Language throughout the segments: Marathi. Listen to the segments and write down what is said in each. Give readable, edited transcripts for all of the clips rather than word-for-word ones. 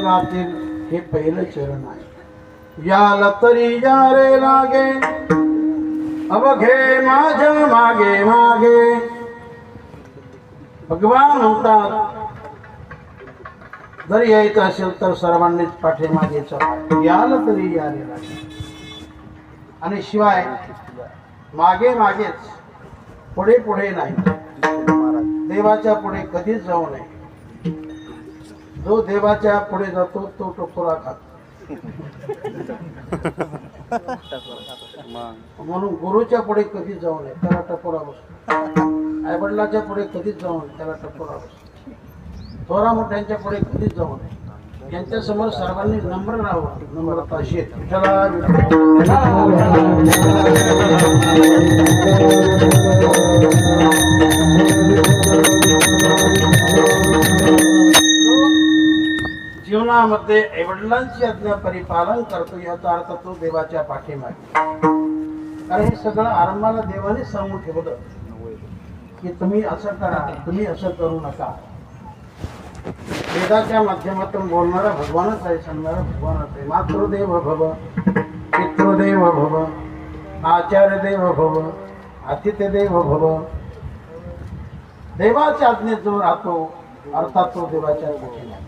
जगातील हे पहिलं चरण आहे. याला तरी या रे लागे अवघे माझ्या मागे मागे. भगवान म्हणतात जर यायचं असेल तर सर्वांनीच पाठीमागे चला. याला तरी या रे लागे. आणि शिवाय मागे मागेच, पुढे पुढे नाही. देवाच्या पुढे कधीच जाऊ नये. जो देवाच्या पुढे जातो तो टपोरा खातो. म्हणून गुरुच्या पुढे कधीच जाऊ नये, त्याला टपोरा बसतो. आईवडिलाच्या पुढे कधीच जाऊ नये, त्याला टपोरा बसतो. थोरा मोठ्यांच्या पुढे कधीच जाऊ नये. यांच्या समोर सर्वांनी नम्र राहावं. नम्रता शेत जीवनामध्ये आईवडिलांची आज्ञा परिपालन करतो याचा अर्थ तो देवाच्या पाठीमागे. कारण हे सगळं आरंभाला देवाने सांगून ठेवलं की तुम्ही असं करा, तुम्ही असं करू नका. वेदाच्या माध्यमातून बोलणारा भगवानच आहे, सांगणारा भगवानच आहे. मातृदेव भव, पितृदेव भव, आचार्य देव भव, अतिथी देव भव. देवाच्या आज्ञेत जो राहतो अर्थात तो देवाच्या पाठीमागे.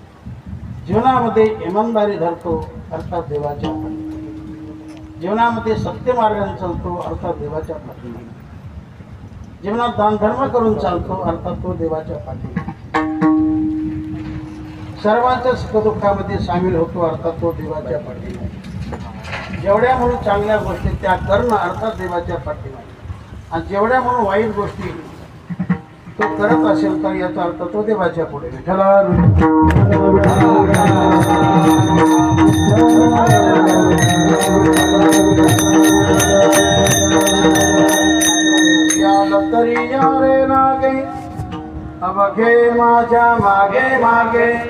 जीवनामध्ये इमानदारी धरतो अर्थात देवाच्या पाठीमागे. जीवनामध्ये सत्य मार्गाने चालतो अर्थात देवाच्या पाठीमागे. जीवनात दान धर्म करून चालतो अर्थात तो देवाच्या पाठीमागे. सर्वांच्या सुखदुःखामध्ये सामील होतो अर्थात तो देवाच्या पाठीमागे. जेवढ्या म्हणून चांगल्या गोष्टी त्या करणं अर्थात देवाच्या पाठीमागे. आणि जेवढ्या म्हणून वाईट गोष्टी तो करत असेल तर याचा अर्थ तो देवाच्या पुढे. तरी या रे लागे अवघे माझ्या मागे मागे.